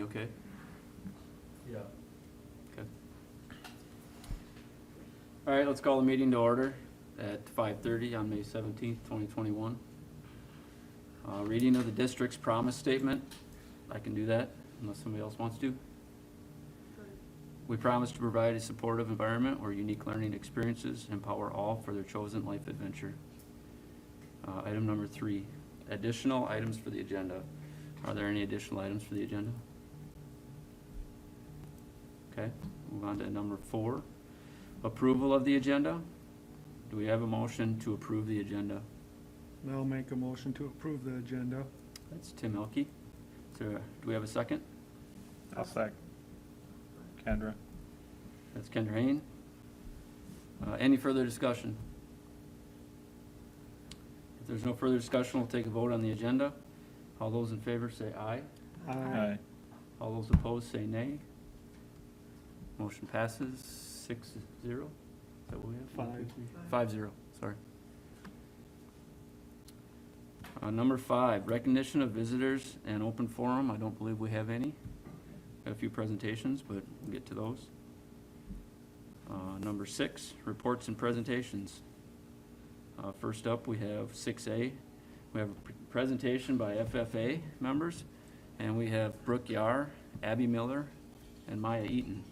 okay? Yeah. Okay. All right, let's call the meeting to order at 5:30 on May 17th, 2021. Reading of the district's promise statement. I can do that unless somebody else wants to. We promise to provide a supportive environment where unique learning experiences empower all for their chosen life adventure. Item number 3, additional items for the agenda. Are there any additional items for the agenda? Okay, move on to number 4, approval of the agenda. Do we have a motion to approve the agenda? I'll make a motion to approve the agenda. That's Tim Elke. Do we have a second? I'll second. Kendra. That's Kendra Hain. Any further discussion? If there's no further discussion, we'll take a vote on the agenda. All those in favor say aye. Aye. All those opposed say nay. Motion passes 6-0. Is that what we have? 5-0, sorry. Number 5, recognition of visitors and open forum. I don't believe we have any. Got a few presentations, but we'll get to those. Number 6, reports and presentations. First up, we have 6A. We have a presentation by FFA members, and we have Brooke Yar, Abby Miller, and Maya Eaton.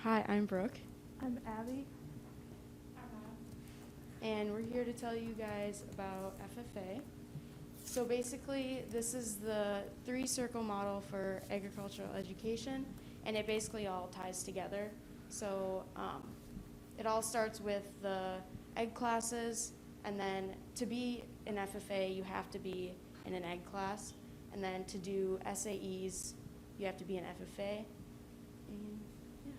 Hi, I'm Brooke, I'm Abby. and we're here to tell you guys about FFA. So basically, this is the 3-circle model for agricultural education, and it basically all ties together. So it all starts with the egg classes, and then to be an FFA, you have to be in an egg class, and then to do SAEs, you have to be an FFA. And yeah.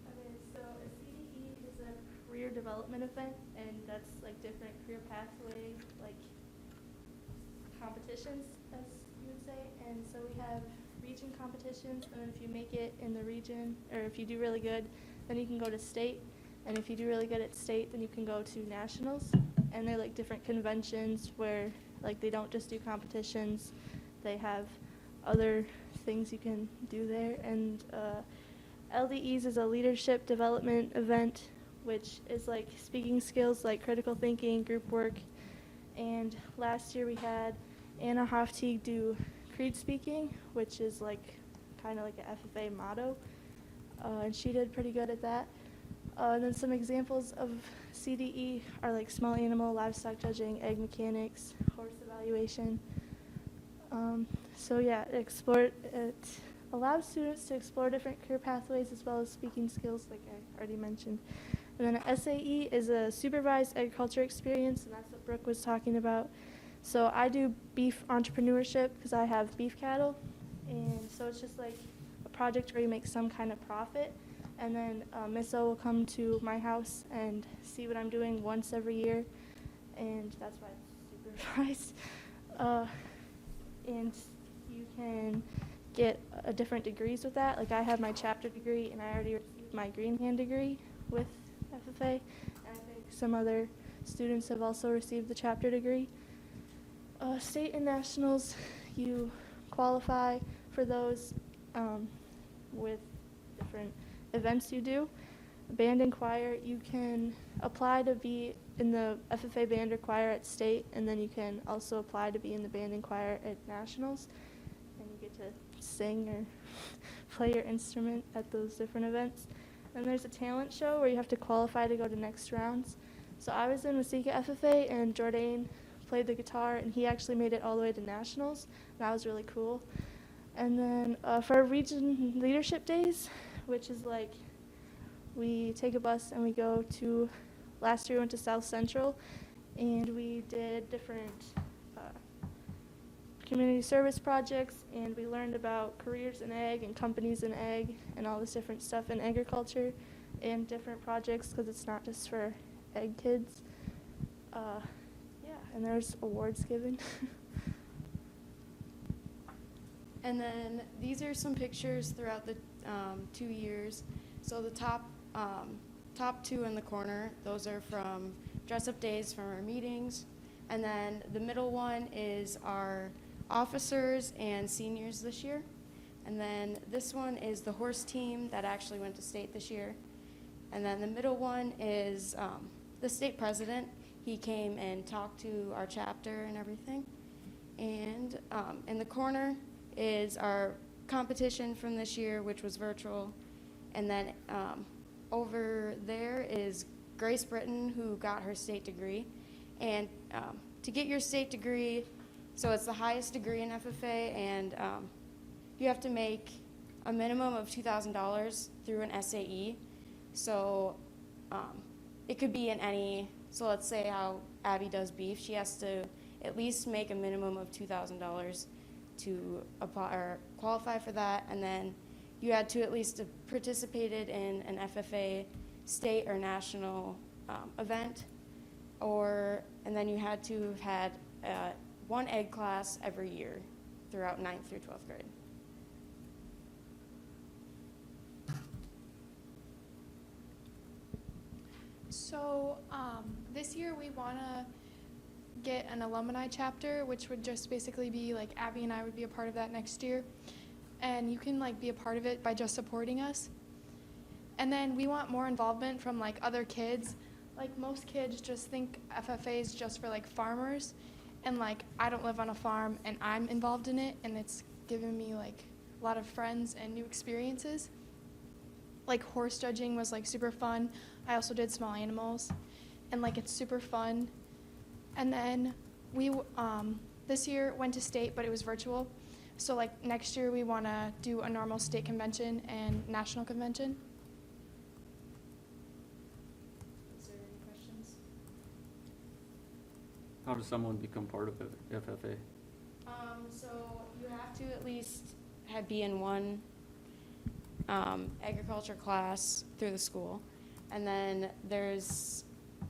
Okay, so a CDE is a career development event, and that's like different career pathway, like competitions, as you would say. And so we have region competitions, and then if you make it in the region, or if you do really good, then you can go to state. And if you do really good at state, then you can go to nationals. And they're like different conventions where like they don't just do competitions, they have other things you can do there. And LDEs is a leadership development event, which is like speaking skills like critical thinking, group work. And last year we had Anna Hofteig do creed speaking, which is like kind of like an FFA motto. And she did pretty good at that. And then some examples of CDE are like small animal, livestock judging, egg mechanics, horse evaluation. So yeah, it allows students to explore different career pathways as well as speaking skills, like I already mentioned. And then an SAE is a supervised agriculture experience, and that's what Brooke was talking about. So I do beef entrepreneurship because I have beef cattle, and so it's just like a project where you make some kind of profit. And then Miss O will come to my house and see what I'm doing once every year, and that's why it's supervised. And you can get different degrees with that. Like I have my chapter degree, and I already received my green hand degree with FFA, and I think some other students have also received the chapter degree. State and nationals, you qualify for those with different events you do. Band and choir, you can apply to be in the FFA band or choir at state, and then you can also apply to be in the band and choir at nationals, and you get to sing or play your instrument at those different events. And there's a talent show where you have to qualify to go to next rounds. So I was in Wasika FFA, and Jordan played the guitar, and he actually made it all the way to nationals. That was really cool. And then for region leadership days, which is like we take a bus and we go to, last year we went to South Central, and we did different community service projects, and we learned about careers in ag and companies in ag and all this different stuff in agriculture and different projects, because it's not just for ag kids. Yeah, and there's awards given. And then these are some pictures throughout the 2 years. So the top two in the corner, those are from dress-up days from our meetings. And then the middle one is our officers and seniors this year. And then this one is the horse team that actually went to state this year. And then the middle one is the state president. He came and talked to our chapter and everything. And in the corner is our competition from this year, which was virtual. And then over there is Grace Britton, who got her state degree. And to get your state degree, so it's the highest degree in FFA, and you have to make a minimum of $2,000 through an SAE. So it could be in any, so let's say how Abby does beef, she has to at least make a minimum of $2,000 to apply or qualify for that, and then you had to at least have participated in an FFA state or national event, and then you had to have had one egg class every year throughout 9th through 12th grade. So this year we want to get an alumni chapter, which would just basically be like Abby and I would be a part of that next year. And you can like be a part of it by just supporting us. And then we want more involvement from like other kids. Like most kids just think FFA is just for like farmers. And like I don't live on a farm and I'm involved in it, and it's given me like a lot of friends and new experiences. Like horse judging was like super fun. I also did small animals, and like it's super fun. And then we this year went to state, but it was virtual. So like next year we want to do a normal state convention and national convention. Is there any questions? How does someone become part of FFA? So you have to at least be in one agriculture class through the school, and then there's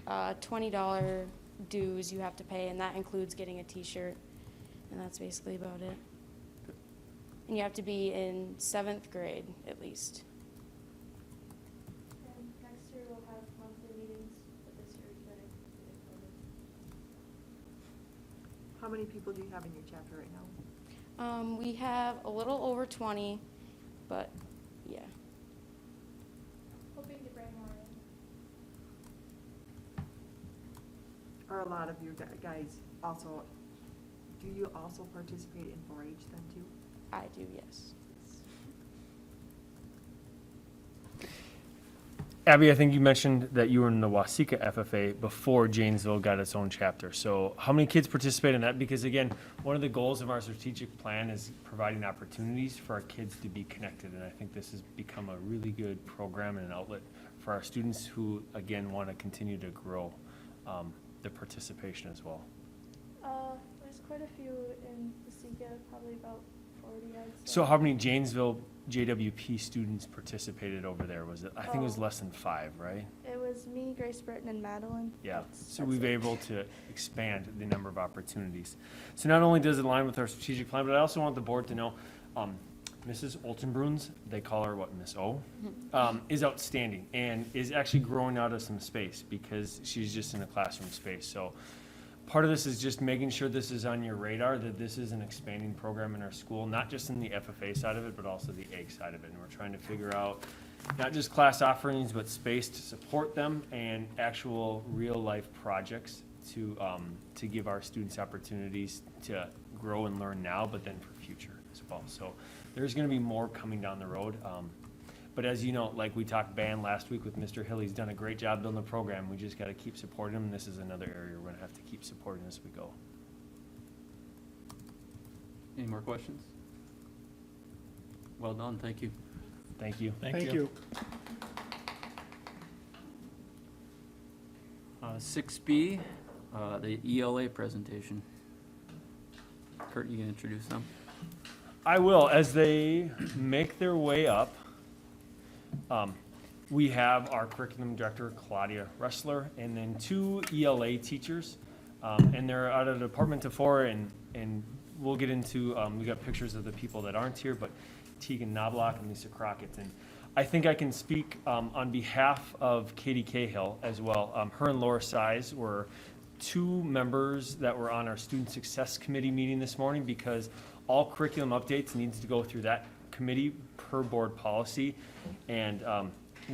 $20 dues you have to pay, and that includes getting a t-shirt, and that's basically about it. And you have to be in 7th grade at least. And next year we'll have monthly meetings, but this year we couldn't. How many people do you have in your chapter right now? We have a little over 20, but yeah. Hoping to bring more in. Are a lot of your guys also, do you also participate in 4-H then too? I do, yes. Abby, I think you mentioned that you were in the Wasika FFA before Janesville got its own chapter. So how many kids participate in that? Because again, one of the goals of our strategic plan is providing opportunities for our kids to be connected. And I think this has become a really good program and an outlet for our students who, again, want to continue to grow their participation as well. There's quite a few in Wasika, probably about 40, I'd say. So how many Janesville JWP students participated over there? Was it? I think it was less than 5, right? It was me, Grace Britton, and Madeline. Yeah, That's so we've been it. able to expand the number of opportunities. So not only does it align with our strategic plan, but I also want the board to know, Mrs. Oltenbruns, they call her what, Miss O, is outstanding and is actually growing out of some space because she's just in a classroom space. So part of this is just making sure this is on your radar, that this is an expanding program in our school, not just in the FFA side of it, but also the egg side of it. And we're trying to figure out not just class offerings, but space to support them and actual real-life projects to give our students opportunities to grow and learn now, but then for future as well. So there's going to be more coming down the road. But as you know, like we talked band last week with Mr. Hill, he's done a great job building the program. We just got to keep supporting him. And this is another area we're going to have to keep supporting as we go. Any more questions? Well done, thank you. Thank you. Thank you. 6B, the ELA presentation. Kurt, you can introduce them? I will. As they make their way up, we have our curriculum director, Claudia Ressler, and then 2 ELA teachers. And they're out of the Department of 4, and we'll get into, we got pictures of the people that aren't here, but Tegan Knobloch and Lisa Crockett. And I think I can speak on behalf of Katie Cahill as well. Her and Laura Size were two members that were on our Student Success Committee meeting this morning, because all curriculum updates needs to go through that committee per board policy. And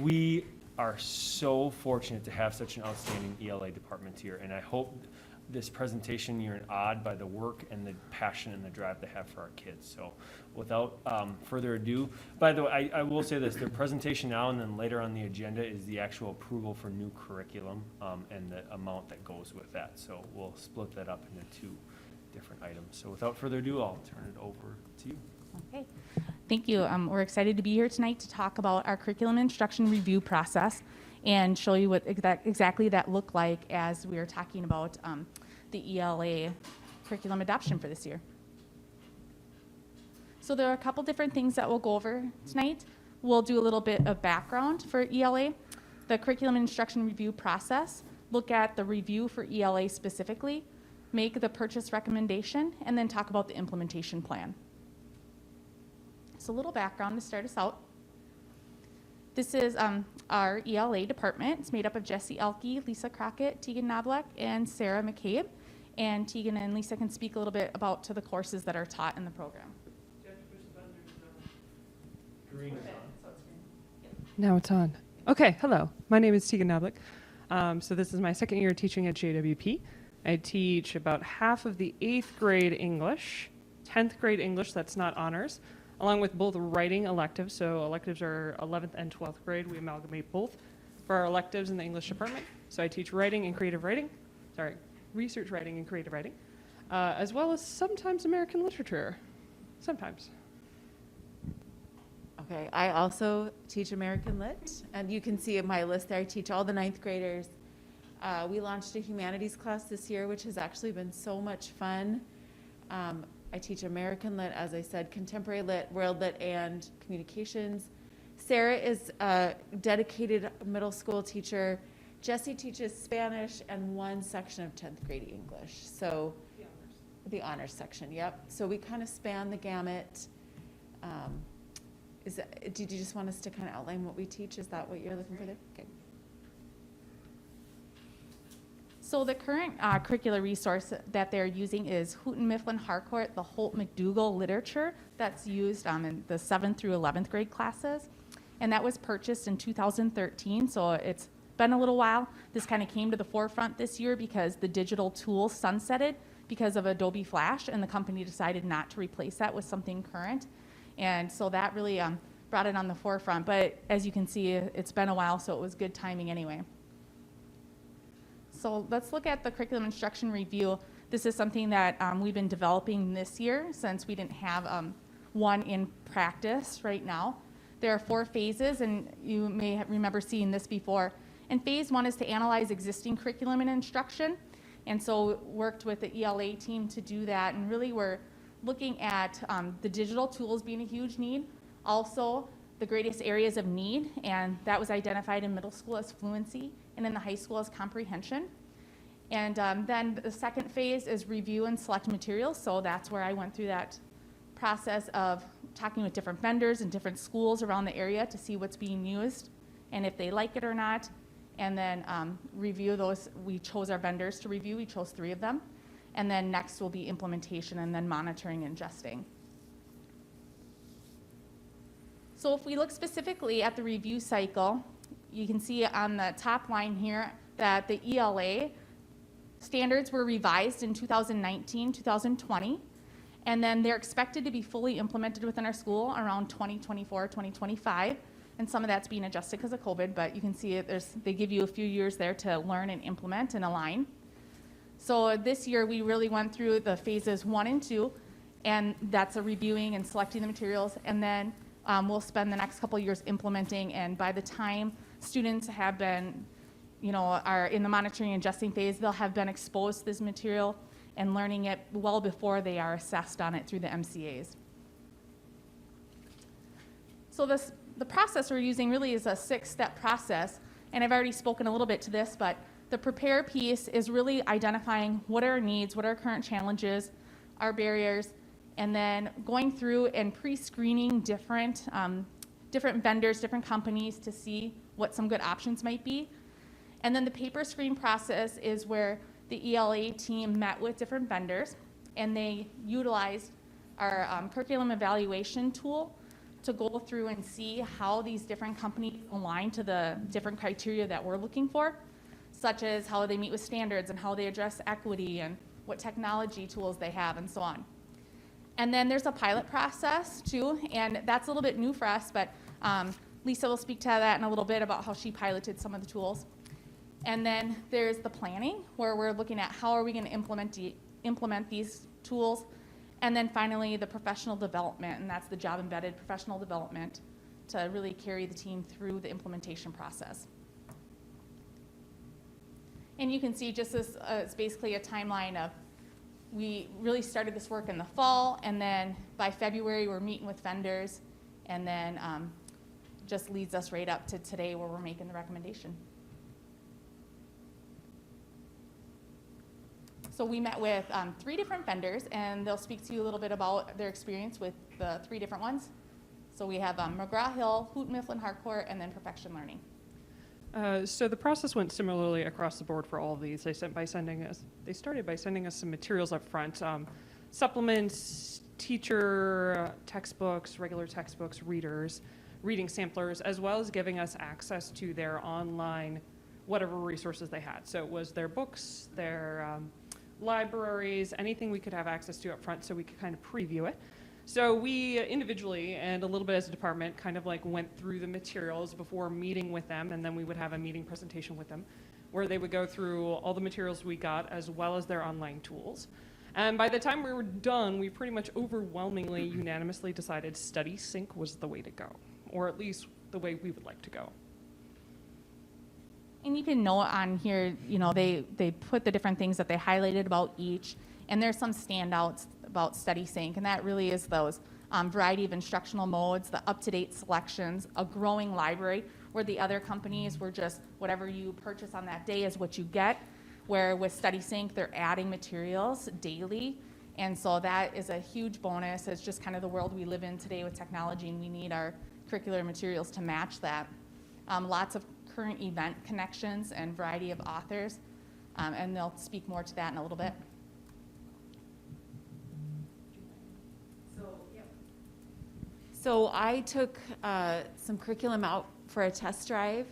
we are so fortunate to have such an outstanding ELA department here. And I hope this presentation, you're awed by the work and the passion and the drive they have for our kids. So without further ado, by the way, I will say this, their presentation now and then later on the agenda is the actual approval for new curriculum and the amount that goes with that. So we'll split that up into two different items. So without further ado, I'll turn it over to you. Okay, thank you. We're excited to be here tonight to talk about our curriculum instruction review process and show you what exactly that looked like as we are talking about the ELA curriculum adoption for this year. So there are a couple different things that we'll go over tonight. We'll do a little bit of background for ELA, the curriculum instruction review process, look at the review for ELA specifically, make the purchase recommendation, and then talk about the implementation plan. So a little background to start us out. This is our ELA department. It's made up of Jesse Elke, Lisa Crockett, Tegan Knobloch, and Sarah McCabe. And Tegan and Lisa can speak a little bit about to the courses that are taught in the program. Now it's on. Okay, hello. My name is Tegan Knobloch. So this is my second year teaching at JWP. I teach about half of the 8th grade English, 10th grade English, that's not honors, along with both writing electives. So electives are 11th and 12th grade. We amalgamate both for our electives in the English department. So I teach writing and creative writing, research writing and creative writing, as well as sometimes American literature, sometimes. Okay, I also teach American Lit, and you can see in my list there, I teach all the 9th graders. We launched a humanities class this year, which has actually been so much fun. I teach American Lit, as I said, Contemporary Lit, World Lit, and Communications. Sarah is a dedicated middle school teacher. Jesse teaches Spanish and one section of 10th grade English. So the honors section, yep. So we kind of span the gamut. Did you just want us to kind of outline what we teach? Is that what you're looking for there? Okay. So the current curricular resource that they're using is Houghton Mifflin Harcourt, the Holt McDougall literature that's used in the 7th through 11th grade classes. And that was purchased in 2013, so it's been a little while. This kind of came to the forefront this year because the digital tool sunsetted because of Adobe Flash, and the company decided not to replace that with something current. And so that really brought it on the forefront. But as you can see, it's been a while, so it was good timing anyway. So let's look at the curriculum instruction review. This is something that we've been developing this year since we didn't have one in practice right now. There are 4 phases, and you may remember seeing this before. And phase 1 is to analyze existing curriculum and instruction. And so worked with the ELA team to do that. And really we're looking at the digital tools being a huge need. Also, the greatest areas of need, and that was identified in middle school as fluency and in the high school as comprehension. And then the second phase is review and select materials. So that's where I went through that process of talking with different vendors and different schools around the area to see what's being used and if they like it or not. And then review those. We chose our vendors to review. We chose 3 of them. And then next will be implementation and then monitoring and adjusting. So if we look specifically at the review cycle, you can see on the top line here that the ELA standards were revised in 2019, 2020, and then they're expected to be fully implemented within our school around 2024, 2025, and some of that's being adjusted because of COVID, but you can see they give you a few years there to learn and implement and align. So this year we really went through the phases 1 and 2, and that's a reviewing and selecting the materials, and then we'll spend the next couple of years implementing, and by the time students have been, are in the monitoring and adjusting phase, they'll have been exposed to this material and learning it well before they are assessed on it through the MCAs. So the process we're using really is a 6-step process, and I've already spoken a little bit to this, but the prepare piece is really identifying what are our needs, what are our current challenges, our barriers, and then going through and pre-screening different vendors, different companies to see what some good options might be. And then the paper screen process is where the ELA team met with different vendors, and they utilized our curriculum evaluation tool to go through and see how these different companies align to the different criteria that we're looking for, such as how they meet with standards and how they address equity and what technology tools they have and so on. And then there's a pilot process too, and that's a little bit new for us, but Lisa will speak to that in a little bit about how she piloted some of the tools. And then there's the planning, where we're looking at how are we going to implement these tools. And then finally, the professional development, and that's the job-embedded professional development to really carry the team through the implementation process. And you can see just this, it's basically a timeline of, we really started this work in the fall, and then by February, we're meeting with vendors, and then just leads us right up to today where we're making the recommendation. So we met with 3 different vendors, and they'll speak to you a little bit about their experience with the 3 different ones. So we have McGraw-Hill, Houghton Mifflin Harcourt, and then Perfection Learning. So the process went similarly across the board for all of these. They started by sending us some materials up front, supplements, teacher textbooks, regular textbooks, reading samplers, as well as giving us access to their online, whatever resources they had. So it was their books, their libraries, anything we could have access to up front so we could kind of preview it. So we individually and a little bit as a department kind of like went through the materials before meeting with them, and then we would have a meeting presentation with them where they would go through all the materials we got as well as their online tools. And by the time we were done, we pretty much overwhelmingly unanimously decided StudySync was the way to go, or at least the way we would like to go. And you can note on here, you know, they put the different things that they highlighted about each, and there's some standouts about StudySync, and that really is those variety of instructional modes, the up-to-date selections, a growing library, where the other companies were just whatever you purchase on that day is what you get, where with StudySync, they're adding materials daily, and so that is a huge bonus. It's just kind of the world we live in today with technology, and we need our curricular materials to match that. Lots of current event connections and variety of authors, and they'll speak more to that in a little bit. So I took some curriculum out for a test drive.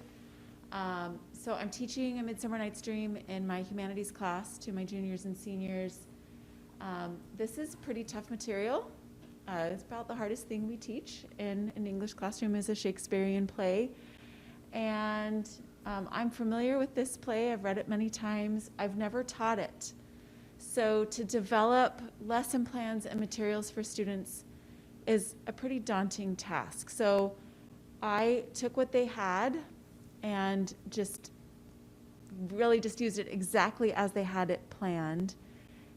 So I'm teaching A Midsummer Night's Dream in my humanities class to my juniors and seniors. This is pretty tough material. It's about the hardest thing we teach in an English classroom is a Shakespearean play. And I'm familiar with this play. I've read it many times. I've never taught it. So to develop lesson plans and materials for students is a pretty daunting task. So I took what they had and just used it exactly as they had it planned.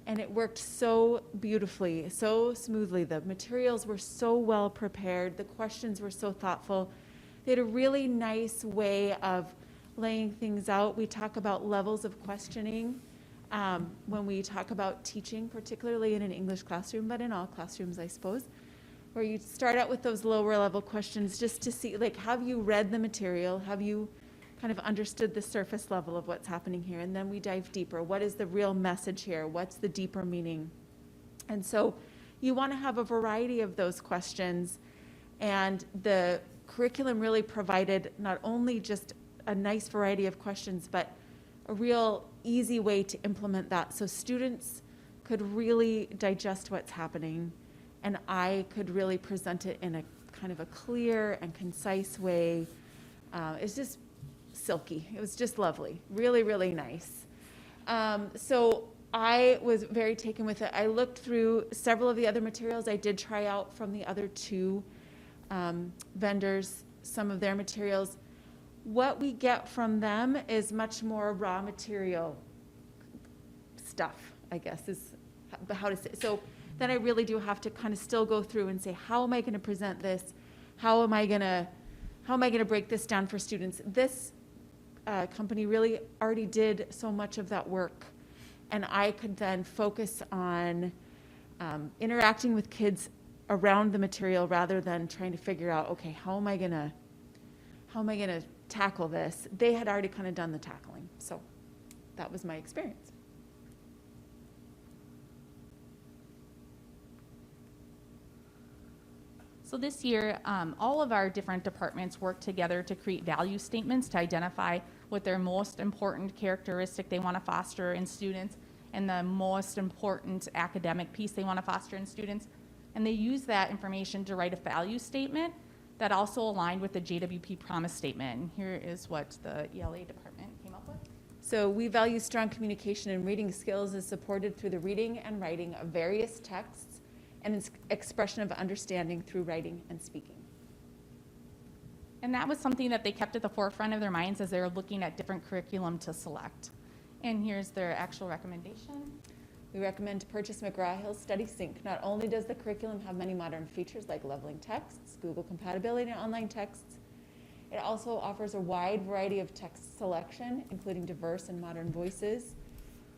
And it worked so beautifully, so smoothly. The materials were so well prepared. The questions were so thoughtful. They had a really nice way of laying things out. We talk about levels of questioning when we talk about teaching, particularly in an English classroom, but in all classrooms, I suppose, where you start out with those lower level questions just to see, like, have you read the material? Have you kind of understood the surface level of what's happening here? And then we dive deeper. What is the real message here? What's the deeper meaning? And so you want to have a variety of those questions, and the curriculum really provided not only just a nice variety of questions, but a real easy way to implement that so students could really digest what's happening, and I could really present it in a kind of a clear and concise way. It's just silky. It was just lovely. Really, really nice. So I was very taken with it. I looked through several of the other materials. I did try out from the other 2 vendors some of their materials. What we get from them is much more raw material stuff, I guess, is how to say. So then I really do have to kind of still go through and say, how am I going to present this? How am I going to break this down for students? This company really already did so much of that work, and I could then focus on interacting with kids around the material rather than trying to figure out, okay, how am I gonna tackle this? They had already kind of done the tackling. So that was my experience. So this year, all of our different departments work together to create value statements to identify what their most important characteristic they want to foster in students and the most important academic piece they want to foster in students. And they use that information to write a value statement that also aligned with the JWP promise statement. And here is what the ELA department came up with. So we value strong communication and reading skills as supported through the reading and writing of various texts and its expression of understanding through writing and speaking. And that was something that they kept at the forefront of their minds as they were looking at different curriculum to select. And here's their actual recommendation. We recommend to purchase McGraw-Hill's StudySync. Not only does the curriculum have many modern features like leveling texts, Google compatibility, and online texts, it also offers a wide variety of text selection, including diverse and modern voices,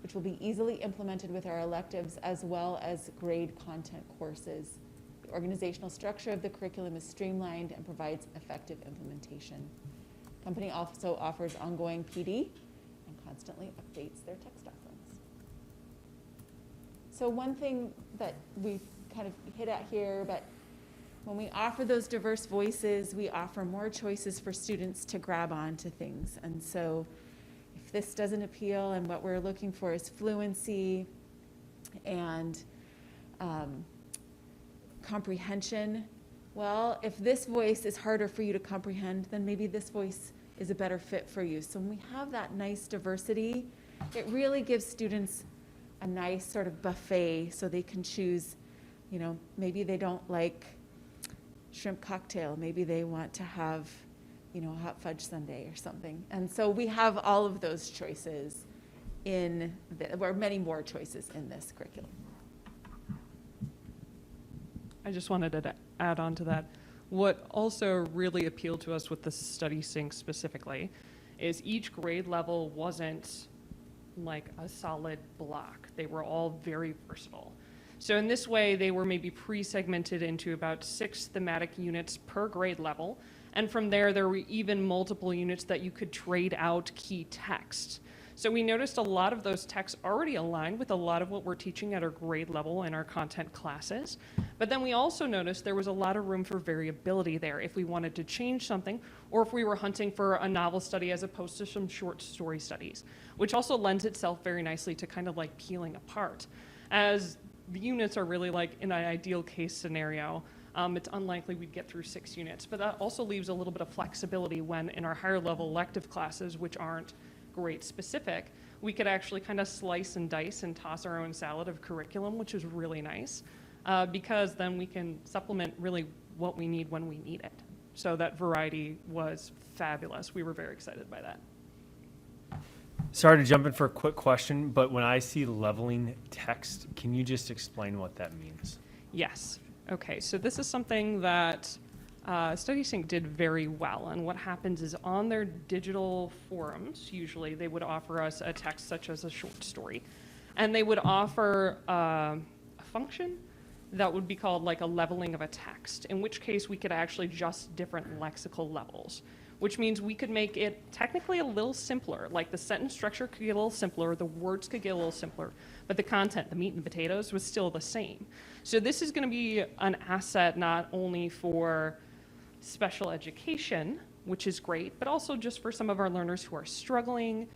which will be easily implemented with our electives as well as grade content courses. The organizational structure of the curriculum is streamlined and provides effective implementation. The company also offers ongoing PD and constantly updates their text offerings. So one thing that we've kind of hit at here, but when we offer those diverse voices, we offer more choices for students to grab onto things. And so if this doesn't appeal and what we're looking for is fluency and comprehension, well, if this voice is harder for you to comprehend, then maybe this voice is a better fit for you. So when we have that nice diversity, it really gives students a nice sort of buffet so they can choose, you know, maybe they don't like shrimp cocktail, maybe they want to have, you know, a hot fudge sundae or something. And so we have all of those choices or many more choices in this curriculum. I just wanted to add on to that. What also really appealed to us with the StudySync specifically is each grade level wasn't like a solid block. They were all very versatile. So in this way, they were maybe pre-segmented into about 6 thematic units per grade level. And from there were even multiple units that you could trade out key text. So we noticed a lot of those texts already aligned with a lot of what we're teaching at our grade level in our content classes. But then we also noticed there was a lot of room for variability there if we wanted to change something or if we were hunting for a novel study as opposed to some short story studies, which also lends itself very nicely to kind of like peeling apart. As the units are really like in an ideal case scenario, it's unlikely we'd get through 6 units, but that also leaves a little bit of flexibility when in our higher level elective classes, which aren't grade specific, we could actually kind of slice and dice and toss our own salad of curriculum, which is really nice, because then we can supplement really what we need when we need it. So that variety was fabulous. We were very excited by that. Sorry to jump in for a quick question, but when I see leveling text, can you just explain what that means? Yes. Okay, so this is something that StudySync did very well. And what happens is on their digital forums, usually they would offer us a text such as a short story. And they would offer a function that would be called like a leveling of a text, in which case we could actually adjust different lexical levels, which means we could make it technically a little simpler. Like the sentence structure could get a little simpler, the words could get a little simpler, but the content, the meat and potatoes, was still the same. So this is going to be an asset not only for special education, which is great, but also just for some of our learners who are struggling,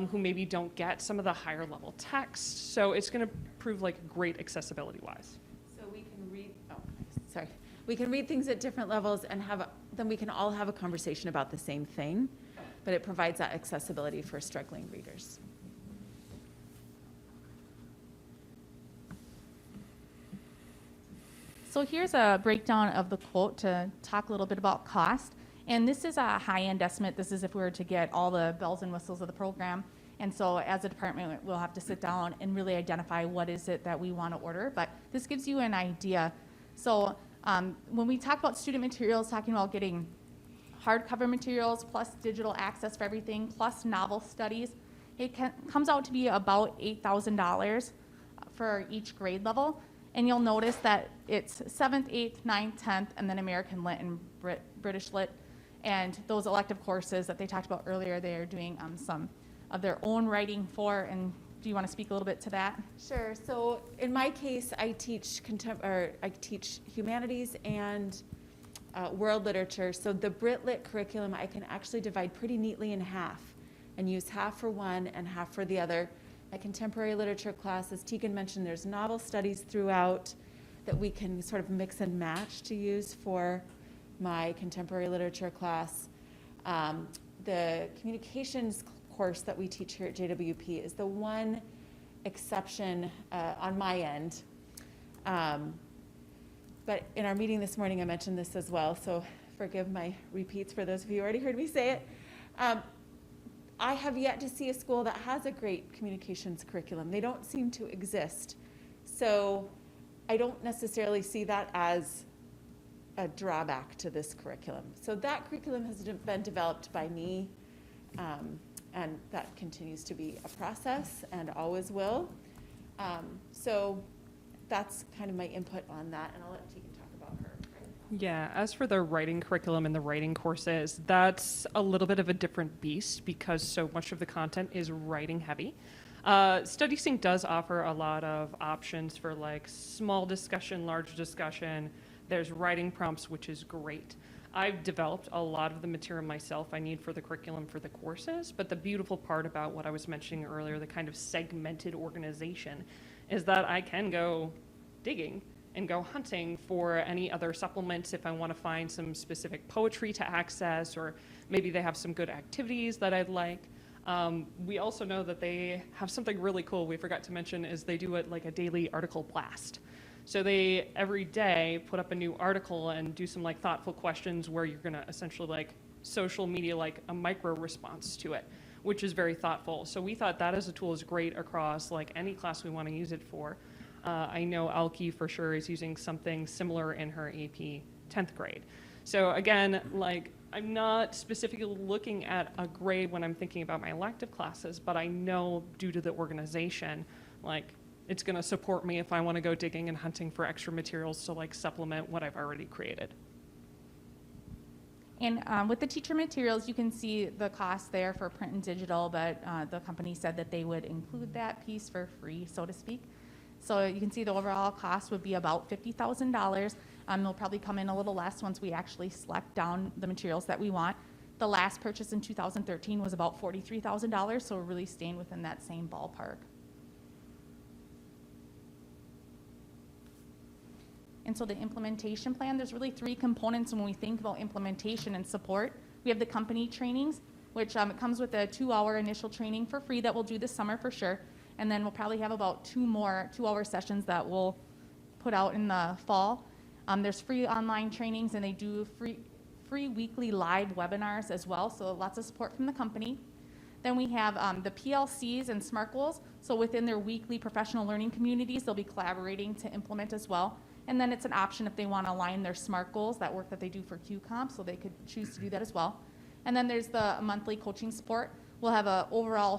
who maybe don't get some of the higher level text. So it's going to prove like great accessibility wise. So we can read, we can read things at different levels and then we can all have a conversation about the same thing, but it provides that accessibility for struggling readers. So here's a breakdown of the quote to talk a little bit about cost. And this is a high-end estimate. This is if we were to get all the bells and whistles of the program. And so as a department, we'll have to sit down and really identify what is it that we want to order. But this gives you an idea. So when we talk about student materials, talking about getting hardcover materials plus digital access for everything, plus novel studies, it comes out to be about $8,000 for each grade level. And you'll notice that it's 7th, 8th, 9th, 10th, and then American Lit and British Lit. And those elective courses that they talked about earlier, they are doing some of their own writing for. And do you want to speak a little bit to that? Sure. So in my case, I teach humanities and world literature. So the Brit Lit curriculum, I can actually divide pretty neatly in half and use half for one and half for the other. My contemporary literature class, as Tegan mentioned, there's novel studies throughout that we can sort of mix and match to use for my contemporary literature class. The communications course that we teach here at JWP is the one exception on my end. But in our meeting this morning, I mentioned this as well, so forgive my repeats for those of you who already heard me say it. I have yet to see a school that has a great communications curriculum. They don't seem to exist. So I don't necessarily see that as a drawback to this curriculum. So that curriculum has been developed by me, and that continues to be a process and always will. So that's kind of my input on that, and I'll let Tegan talk about her. Yeah, as for the writing curriculum and the writing courses, that's a little bit of a different beast because so much of the content is writing heavy. StudySync does offer a lot of options for like small discussion, large discussion. There's writing prompts, which is great. I've developed a lot of the material myself I need for the curriculum for the courses, but the beautiful part about what I was mentioning earlier, the kind of segmented organization, is that I can go digging and go hunting for any other supplements if I want to find some specific poetry to access, or maybe they have some good activities that I'd like. We also know that they have something really cool we forgot to mention is they do it like a daily article blast. So they every day put up a new article and do some like thoughtful questions where you're going to essentially like social media like a micro response to it, which is very thoughtful. So we thought that as a tool is great across like any class we want to use it for. I know Alki for sure is using something similar in her AP 10th grade. So again, like I'm not specifically looking at a grade when I'm thinking about my elective classes, but I know due to the organization, like it's going to support me if I want to go digging and hunting for extra materials to like supplement what I've already created. And with the teacher materials, you can see the cost there for print and digital, but the company said that they would include that piece for free, so to speak. So you can see the overall cost would be about $50,000. They'll probably come in a little less once we actually select down the materials that we want. The last purchase in 2013 was about $43,000, so we're really staying within that same ballpark. And so the implementation plan, there's really three components when we think about implementation and support. We have the company trainings, which it comes with a 2-hour initial training for free that we'll do this summer for sure. And then we'll probably have about 2 more 2-hour sessions that we'll put out in the fall. There's free online trainings, and they do free weekly live webinars as well, so lots of support from the company. Then we have the PLCs and SMART goals. So within their weekly professional learning communities, they'll be collaborating to implement as well. And then it's an option if they want to align their SMART goals, that work that they do for QComp, so they could choose to do that as well. And then there's the monthly coaching support. We'll have an overall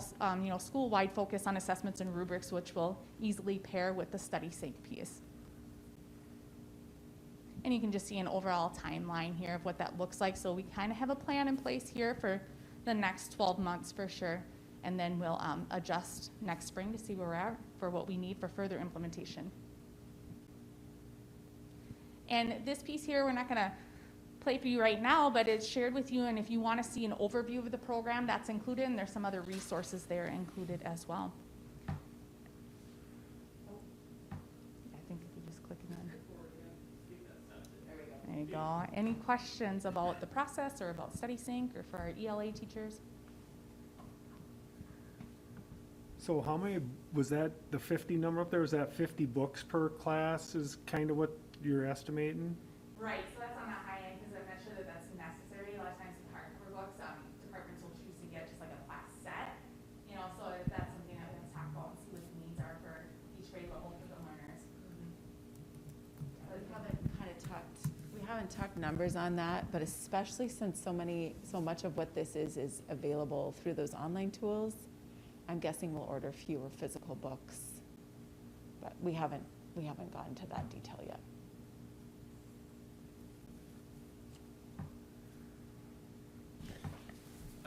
school-wide focus on assessments and rubrics, which will easily pair with the StudySync piece. And you can just see an overall timeline here of what that looks like. So we kind of have a plan in place here for the next 12 months for sure. And then we'll adjust next spring to see where we're at for what we need for further implementation. And this piece here, we're not going to play for you right now, but it's shared with you. And if you want to see an overview of the program, that's included. And there's some other resources there included as well. I think if you just click it in. There you go. Any questions about the process or about StudySync or for our ELA teachers? So how many, was that the 50 number up there? Was that 50 books per class is kind of what you're estimating? Right, so that's on the high end because I'm not sure that that's necessary. A lot of times with hardcover books, departments will choose to get just like a class set, so that's something that we have to talk about and see what the needs are for each grade level for the learners. We haven't talked numbers on that, but especially since so much of what this is available through those online tools, I'm guessing we'll order fewer physical books, but we haven't we haven't gotten to that detail yet.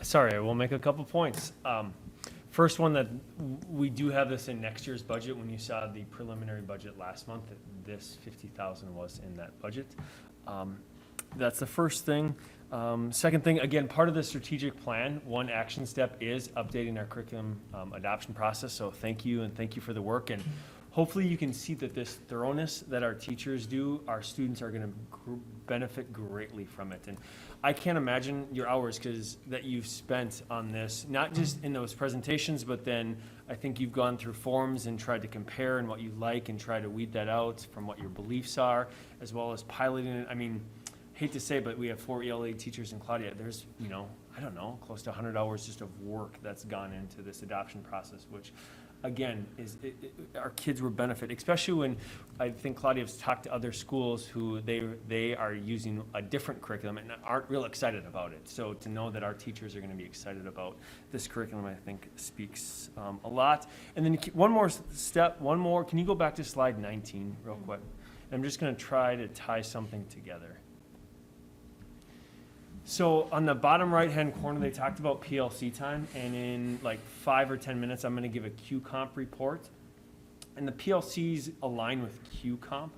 Sorry, I will make a couple points. First one, that we do have this in next year's budget. When you saw the preliminary budget last month, this 50,000 was in that budget. That's the first thing. Second thing, again, part of the strategic plan, one action step is updating our curriculum adoption process. So thank you, and thank you for the work. And hopefully you can see that this thoroughness that our teachers do, our students are going to benefit greatly from it. And I can't imagine your hours that you've spent on this, not just in those presentations, but then I think you've gone through forums and tried to compare and what you like and try to weed that out from what your beliefs are, as well as piloting it. I mean, hate to say, but we have 4 ELA teachers in Claudia. There's, I don't know, close to 100 hours just of work that's gone into this adoption process, which again, our kids will benefit, especially when I think Claudia's talked to other schools who they are using a different curriculum and aren't real excited about it. So to know that our teachers are going to be excited about this curriculum, I think speaks a lot. And then one more, can you go back to slide 19 real quick? I'm just going to try to tie something together. So on the bottom right-hand corner, they talked about PLC time, and in like 5 or 10 minutes, I'm going to give a QComp report. And the PLCs align with QComp.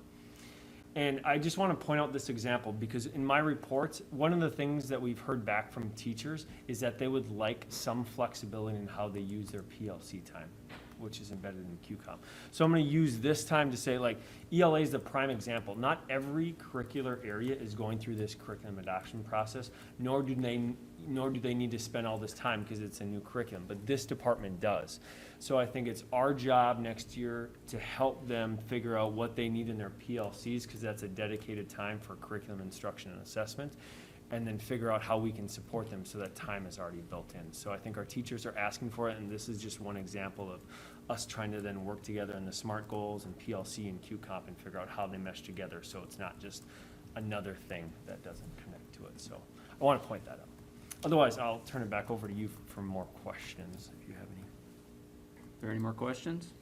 And I just want to point out this example because in my reports, one of the things that we've heard back from teachers is that they would like some flexibility in how they use their PLC time, which is embedded in QComp. So I'm going to use this time to say, like, ELA is the prime example. Not every curricular area is going through this curriculum adoption process, nor do they need to spend all this time because it's a new curriculum, but this department does. So I think it's our job next year to help them figure out what they need in their PLCs, because that's a dedicated time for curriculum instruction and assessment, and then figure out how we can support them so that time is already built in. So I think our teachers are asking for it, and this is just one example of us trying to then work together in the SMART goals and PLC and QComp and figure out how they mesh together so it's not just another thing that doesn't connect to it. So I want to point that out. Otherwise, I'll turn it back over to you for more questions if you have any. Are there any more questions?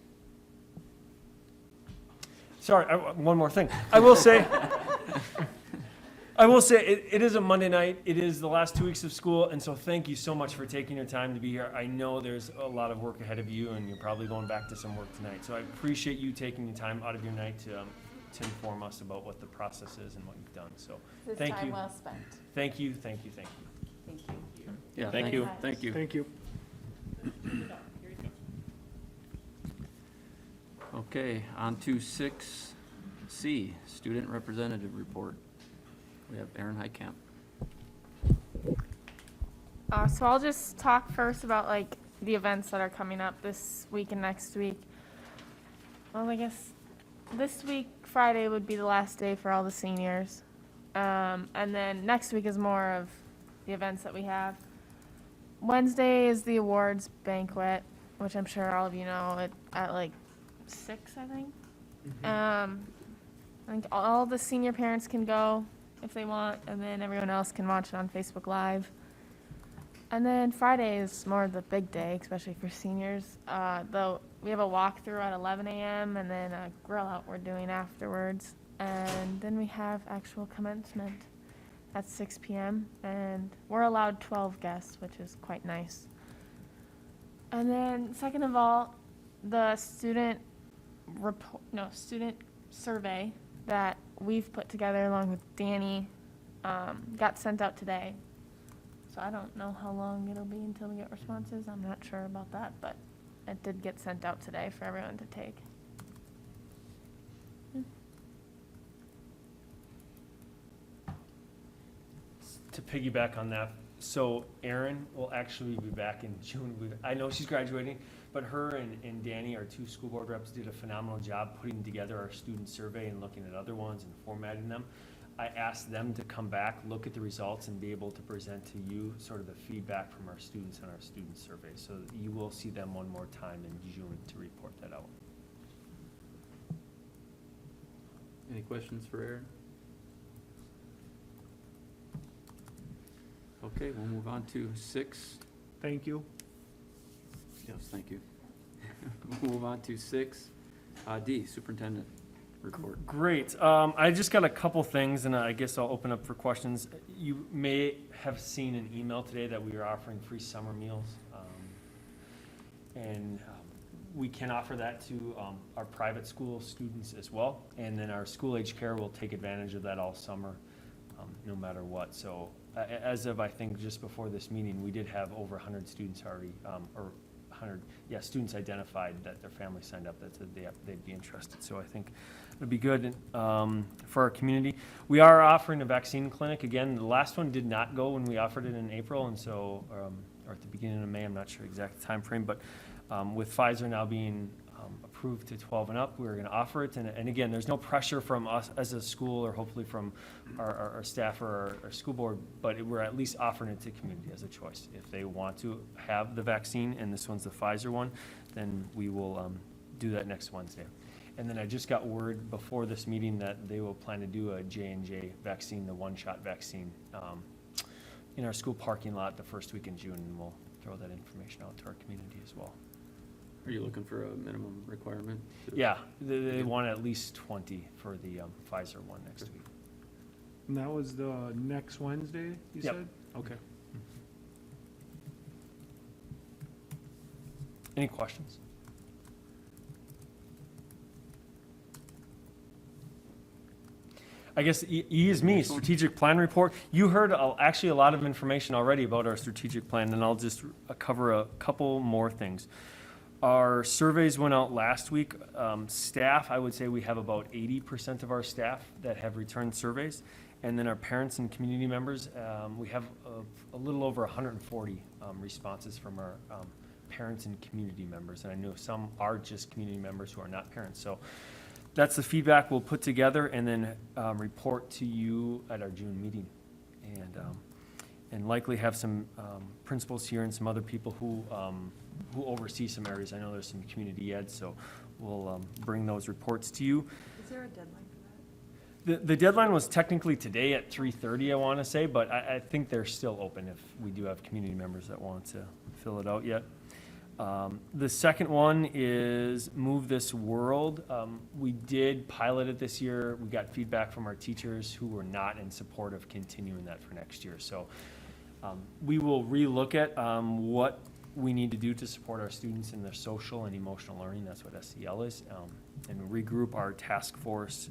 Sorry, one more thing. I will say, it is a Monday night. It is the last 2 weeks of school, and so thank you so much for taking your time to be here. I know there's a lot of work ahead of you, and you're probably going back to some work tonight. So I appreciate you taking the time out of your night to inform us about what the process is and what you've done. So This thank time you. well spent. Thank you, thank you, thank you. Thank you. Yeah, Thank you. Thank you. Thank you. Okay, on to 6C, Student Representative Report. We have Aaron Heitkamp. So I'll just talk first about like the events that are coming up this week and next week. Well, I guess this week, Friday would be the last day for all the seniors. And then next week is more of the events that we have. Wednesday is the awards banquet, which I'm sure all of you know at like 6, I think. I think all the senior parents can go if they want, and then everyone else can watch it on Facebook Live. And then Friday is more of the big day, especially for seniors. Though we have a walkthrough at 11 a.m. and then a grill out we're doing afterwards. And then we have actual commencement at 6 p.m. and we're allowed 12 guests, which is quite nice. And then second of all, the student survey that we've put together along with Danny got sent out today. So I don't know how long it'll be until we get responses. I'm not sure about that, but it did get sent out today for everyone to take. To piggyback on that, so Erin will actually be back in June. I know she's graduating, but her and Danny, our 2 school board reps, did a phenomenal job putting together our student survey and looking at other ones and formatting them. I asked them to come back, look at the results, and be able to present to you sort of the feedback from our students on our student survey. So you will see them one more time in June to report that out. Any questions for Aaron? Okay, we'll move on to 6. Thank you. Yes, thank you. We'll move on to 6D, Superintendent. record. Great. I just got a couple things, and I guess I'll open up for questions. You may have seen an email today that we are offering free summer meals. And we can offer that to our private school students as well. And then our school age care will take advantage of that all summer, no matter what. So as of, I think, just before this meeting, we did have over 100 students already, or 100, students identified that their family signed up that said they'd be interested. So I think it'd be good for our community. We are offering a vaccine clinic. Again, the last one did not go when we offered it in April, and so, or at the beginning of May, I'm not sure exact time frame, but with Pfizer now being approved to 12 and up, we're going to offer it. And again, there's no pressure from us as a school or hopefully from our staff or our school board, but we're at least offering it to community as a choice. If they want to have the vaccine, and this one's the Pfizer one, then we will do that next Wednesday. And then I just got word before this meeting that they will plan to do a J&J vaccine, the one-shot vaccine, in our school parking lot the first week in June, and we'll throw that information out to our community as well. Are you looking for a minimum requirement? Yeah, they want at least 20 for the Pfizer one next week. And that was the next Wednesday, you Yep. said? Okay. Any questions? I guess E is me, strategic plan report. You heard actually a lot of information already about our strategic plan, and I'll just cover a couple more things. Our surveys went out last week. Staff, I would say we have about 80% of our staff that have returned surveys. And then our parents and community members, we have a little over 140 responses from our parents and community members. And I know some are just community members who are not parents. So that's the feedback we'll put together and then report to you at our June meeting. And likely have some principals here and some other people who oversee some areas. I know there's some community ed, so we'll bring those reports to you. Is there a deadline for that? The deadline was technically today at 3:30, I want to say, but I think they're still open if we do have community members that want to fill it out yet. The second one is Move This World. We did pilot it this year. We got feedback from our teachers who were not in support of continuing that for next year. So we will relook at what we need to do to support our students in their social and emotional learning. That's what SEL is. And regroup our task force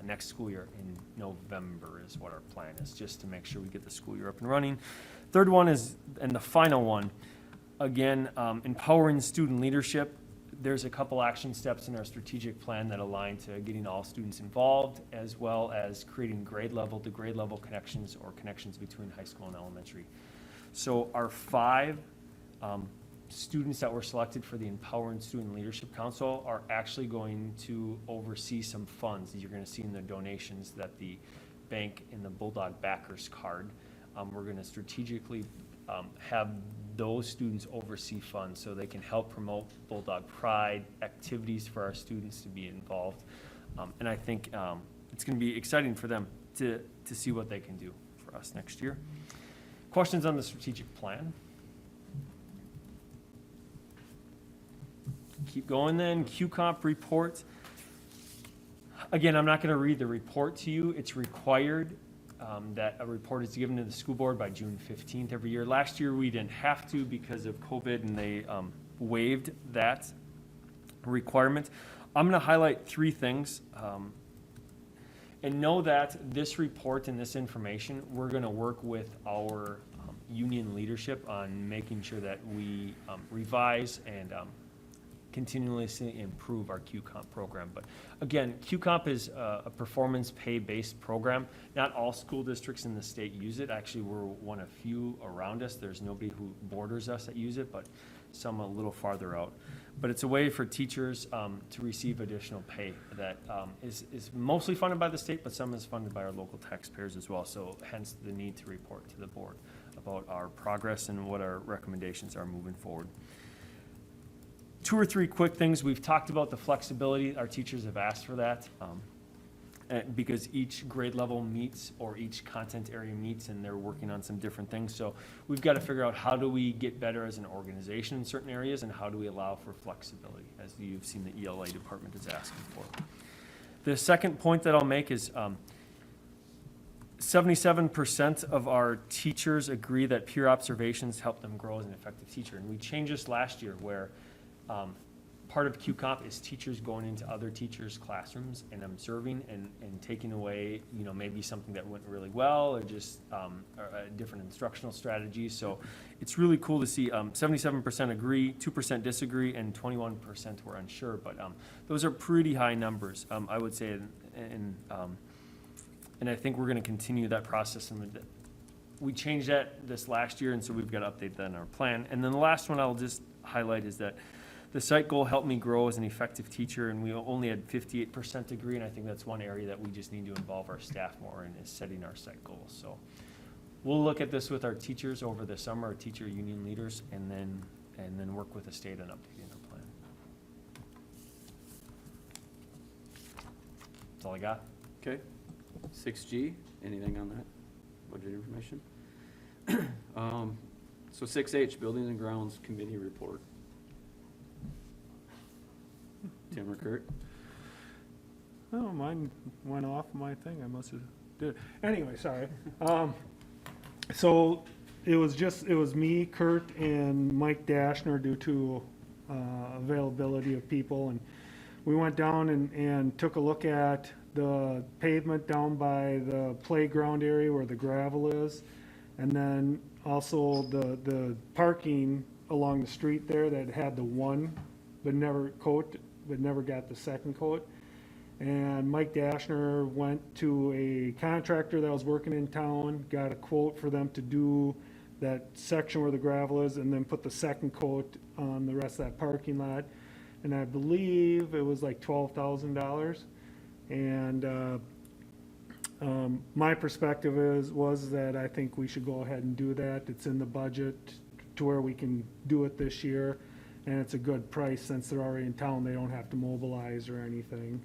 next school year in November is what our plan is, just to make sure we get the school year up and running. Third one is, and the final one, again, empowering student leadership. There's a couple action steps in our strategic plan that align to getting all students involved, as well as creating grade level to grade level connections or connections between high school and elementary. So our 5 students that were selected for the Empowering Student Leadership Council are actually going to oversee some funds that you're going to see in the donations that the bank in the Bulldog Backers card. We're going to strategically have those students oversee funds so they can help promote Bulldog Pride activities for our students to be involved. And I think it's going to be exciting for them to see what they can do for us next year. Questions on the strategic plan? Keep going then. QComp report. Again, I'm not going to read the report to you. It's required that a report is given to the school board by June 15th every year. Last year we didn't have to because of COVID, and they waived that requirement. I'm going to highlight 3 things. And know that this report and this information, we're going to work with our union leadership on making sure that we revise and continuously improve our QComp program. But again, QComp is a performance pay-based program. Not all school districts in the state use it. Actually, we're one of few around us. There's nobody who borders us that use it, but some a little farther out. But it's a way for teachers to receive additional pay that is mostly funded by the state, but some is funded by our local taxpayers as well. So hence the need to report to the board about our progress and what our recommendations are moving forward. 2 or 3 quick things. We've talked about the flexibility. Our teachers have asked for that because each grade level meets or each content area meets, and they're working on some different things. So we've got to figure out how do we get better as an organization in certain areas, and how do we allow for flexibility, as you've seen the ELA department is asking for. The second point that I'll make is 77% of our teachers agree that peer observations help them grow as an effective teacher. And we changed this last year where part of QComp is teachers going into other teachers' classrooms and observing and taking away, maybe something that went really well or just different instructional strategies. So it's really cool to see 77% agree, 2% disagree, and 21% were unsure. But those are pretty high numbers, I would say. And I think we're going to continue that process. And we changed that this last year, and so we've got to update that in our plan. And then the last one I'll just highlight is that the site goal helped me grow as an effective teacher, and we only had 58% agree, and I think that's one area that we just need to involve our staff more in, is setting our site goals. So we'll look at this with our teachers over the summer, our teacher union leaders, and then work with the state on updating our plan. That's all I got. Okay. 6G, anything on that? Budget information? So 6H, Buildings and Grounds Committee Report. Tim or Kurt? Oh, mine went off my thing. I must have did. Anyway, sorry. So it was me, Kurt, and Mike Dashner due to availability of people, and we went down and took a look at the pavement down by the playground area where the gravel is, and then also the parking along the street there that had the one but never got the second coat. And Mike Dashner went to a contractor that was working in town, got a quote for them to do that section where the gravel is, and then put the second coat on the rest of that parking lot. And I believe it was like $12,000. And my perspective was that I think we should go ahead and do that. It's in the budget to where we can do it this year, and it's a good price since they're already in town. They don't have to mobilize or anything.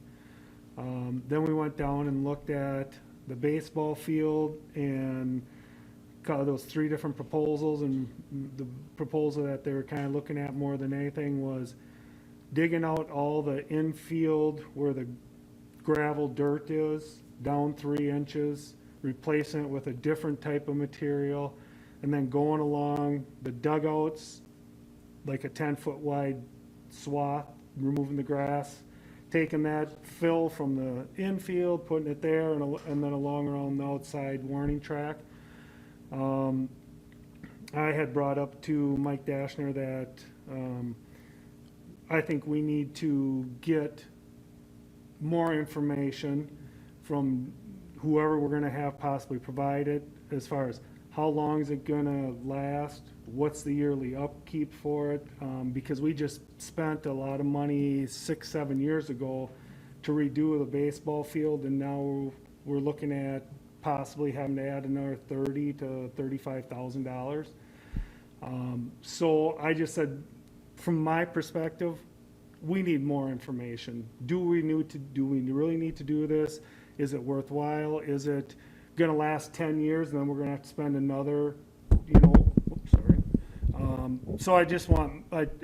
Then we went down and looked at the baseball field and kind of those three different proposals, and the proposal that they were kind of looking at more than anything was digging out all the infield where the gravel dirt is down 3 inches, replacing it with a different type of material, and then going along the dugouts like a 10-foot wide swath, removing the grass, taking that fill from the infield, putting it there, and then along around the outside warning track. I had brought up to Mike Dashner that I think we need to get more information from whoever we're going to have possibly provide it, as far as how long is it going to last, what's the yearly upkeep for it, because we just spent a lot of money 6-7 years ago to redo the baseball field, and now we're looking at possibly having to add another $30,000 to $35,000. So I just said, from my perspective, we need more information. Do we really need to do this? Is it worthwhile? Is it going to last 10 years, and then we're going to have to spend another, so I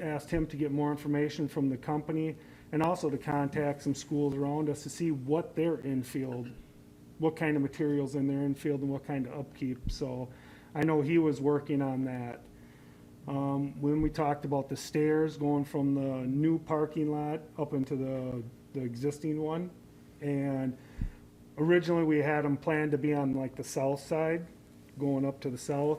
asked him to get more information from the company, and also to contact some schools around us to see what their infield, what kind of materials in their infield and what kind of upkeep. So I know he was working on that. When we talked about the stairs going from the new parking lot up into the existing one, and originally we had them planned to be on like the south side, going up to the south.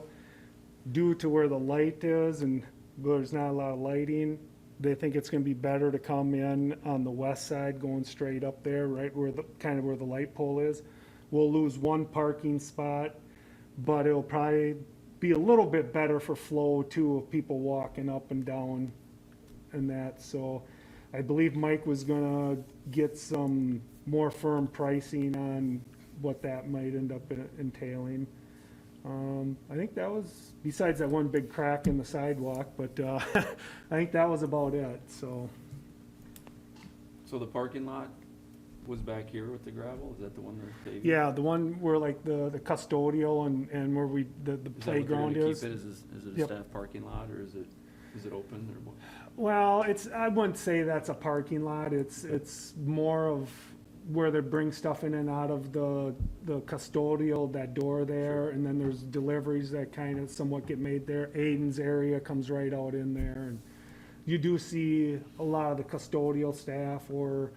Due to where the light is and there's not a lot of lighting, they think it's going to be better to come in on the west side, going straight up there, right where where the light pole is. We'll lose one parking spot, but it'll probably be a little bit better for flow too, of people walking up and down and that. So I believe Mike was gonna get some more firm pricing on what that might end up entailing. I think that was, besides that one big crack in the sidewalk, but I think that was about it. So the parking lot was back here with the gravel? Is that the one they're paving? yeah, the one where like the custodial and where the playground is. is. Is it a Yep. staff parking lot, or is it open, or what? Well, I wouldn't say that's a parking lot. It's more of where they bring stuff in and out of the custodial, that door there, and then there's deliveries that kind of somewhat get made there. Aiden's area comes right out in there, and you do see a lot of the custodial staff or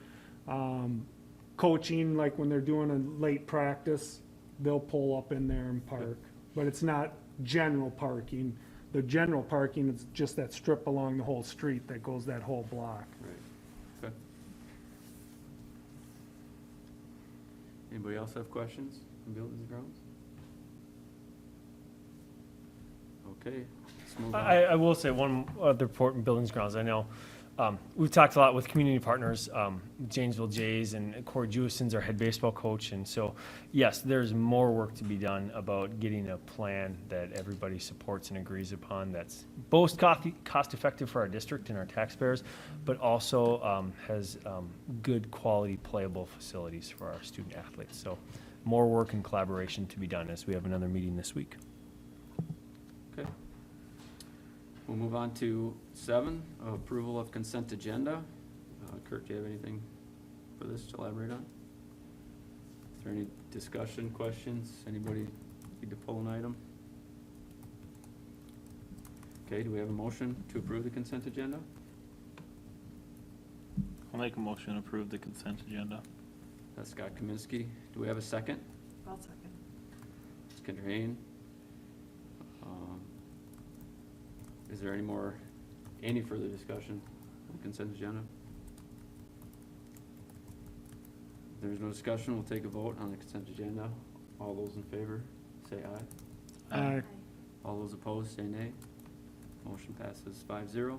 coaching, like when they're doing a late practice, they'll pull up in there and park. But it's not general parking. The general parking is just that strip along the whole street that goes that whole block. Right. Okay. Anybody else have questions on buildings and grounds? Okay, let's move on. I will say one other report in buildings grounds. I know we've talked a lot with community partners, Janesville Jays and Corey Jewison's our head baseball coach. And so, yes, there's more work to be done about getting a plan that everybody supports and agrees upon that's both cost effective for our district and our taxpayers, but also has good quality playable facilities for our student athletes. So more work and collaboration to be done as we have another meeting this week. Okay. We'll move on to 7, approval of consent agenda. Kurt, do you have anything for this to elaborate on? Is there any discussion, questions? Anybody need to pull an item? Okay, do we have a motion to approve the consent agenda? I'll make a motion to approve the consent agenda. That's Scott Kaminsky. Do we have a second? I'll second. Kendra Hain. Is there any further discussion on the consent agenda? If there's no discussion, we'll take a vote on the consent agenda. All those in favor, say aye. Aye. All those opposed, say nay. Motion passes 5-0.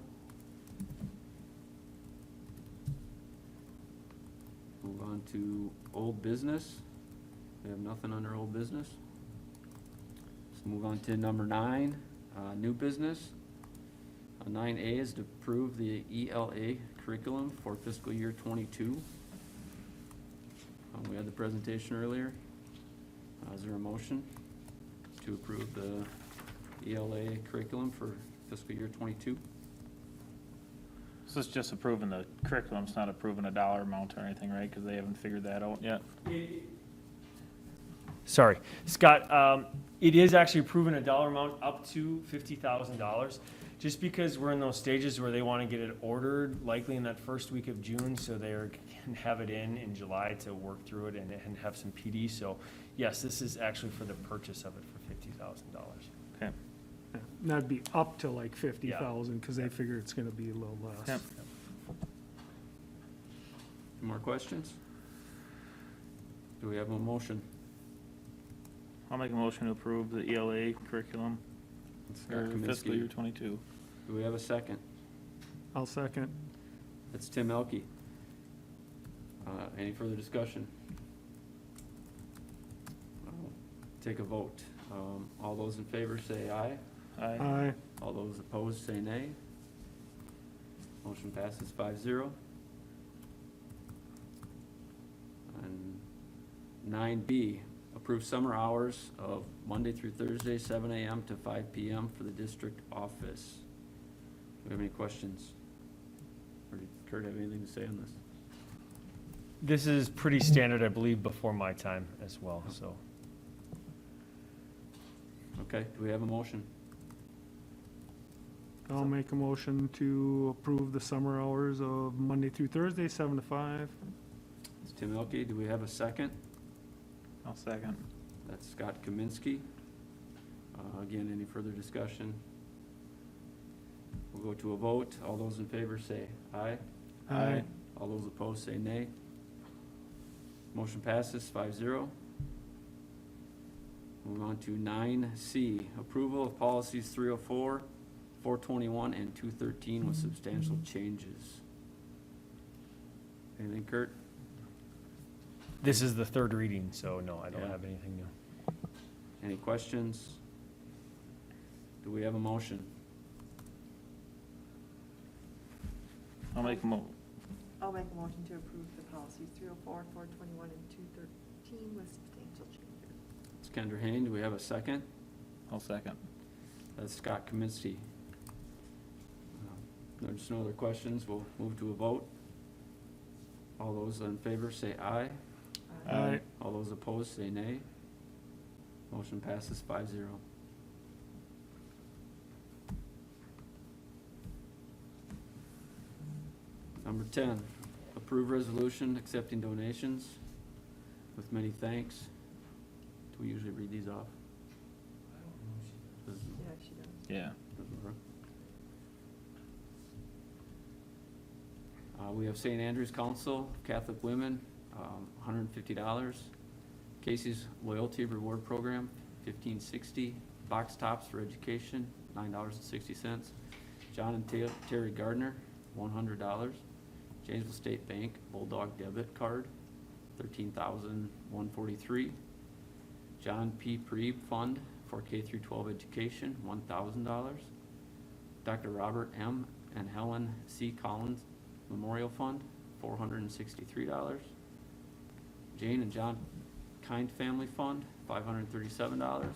Move on to old business. We have nothing under old business. Let's move on to number 9, new business. 9A is to approve the ELA curriculum for fiscal year 22. We had the presentation earlier. Is there a motion to approve the ELA curriculum for fiscal year 22? So it's just approving the curriculum, it's not approving a dollar amount or anything, right? Because they haven't figured that out yet. Sorry, Scott, it is actually approving a dollar amount up to $50,000, just because we're in those stages where they want to get it ordered likely in that first week of June, so they can have it in July to work through it and have some PD. So yes, this is actually for the purchase of it for $50,000. Okay. Yeah, and that'd be up to like 50,000, because they figure it's gonna be a little less. Yep. Any more questions? Do we have a motion? I'll make a motion to approve the ELA curriculum Scott for fiscal Kaminsky. year 22. Do we have a second? I'll second. That's Tim Elke. Any further discussion? Take a vote. All those in favor say aye. Aye. Aye. All those opposed say nay. Motion passes 5-0. And 9B, approve summer hours of Monday through Thursday, 7 a.m. to 5 p.m. for the district office. Do we have any questions? Or did Kurt have anything to say on this? This is pretty standard, I believe, before my time as well, so. Okay, do we have a motion? I'll make a motion to approve the summer hours of Monday through Thursday, 7 to 5. It's Tim Elke. Do we have a second? I'll second. That's Scott Kaminsky. Again, any further discussion? We'll go to a vote. All those in favor say aye. Aye. All those opposed say nay. Motion passes 5-0. Move on to 9C, approval of policies 304, 421, and 213 with substantial changes. Anything, Kurt? This is the third reading, so no, I don't Yeah. have anything new. Any questions? Do we have a motion? I'll make a motion to approve the policies 304, 421, and 213 with substantial changes. It's Kendra Hain. Do we have a second? I'll second. That's Scott Kaminsky. There's no other questions. We'll move to a vote. All those in favor say aye. Aye. All those opposed say nay. Motion passes 5-0. Number 10, approve resolution accepting donations with many thanks. Do we usually read these off? Doesn't- Yeah, she does. Yeah. doesn't work. We have St. Andrew's Council, Catholic Women, $150. Casey's Loyalty Reward Program, $15.60. Box Tops for Education, $9.60. John and Terry Gardner, $100. Janesville State Bank Bulldog Debit Card, $13,143. John P. Preeb Fund for K-12 Education, $1,000. Dr. Robert M. and Helen C. Collins Memorial Fund, $463. Jane and John Kind Family Fund, $537.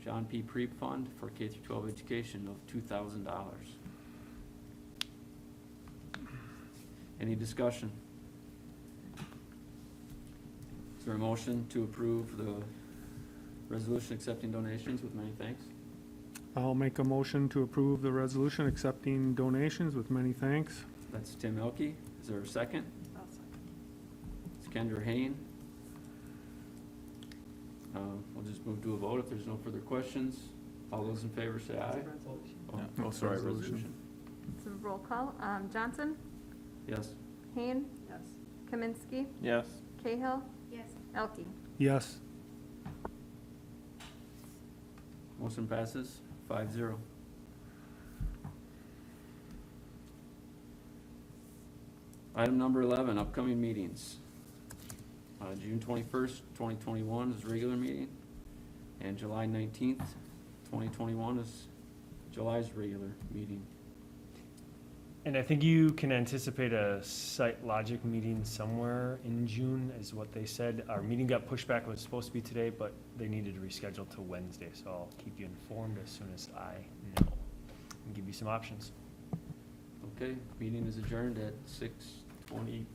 John P. Preeb Fund for K-12 Education of $2,000. Any discussion? Is there a motion to approve the resolution accepting donations with many thanks? I'll make a motion to approve the resolution accepting donations with many thanks. That's Tim Elke. Is there a second? I'll second. It's Kendra Hain. We'll just move to a vote if there's no further questions. All those in favor say aye. It's a resolution. Oh, It's a sorry, resolution. resolution. So roll call. Johnson, Yes. Hain, Yes. Kaminsky, Yes. Cahill, Yes. Elke. Yes. Motion passes 5-0. Item number 11, upcoming meetings. June 21st, 2021 is regular meeting, and July 19th, 2021 is July's regular meeting. And I think you can anticipate a Site Logic meeting somewhere in June, is what they said. Our meeting got pushed back, it was supposed to be today, but they needed to reschedule to Wednesday, so I'll keep you informed as soon as I know, and give you some options. Okay, meeting is adjourned at 6:24.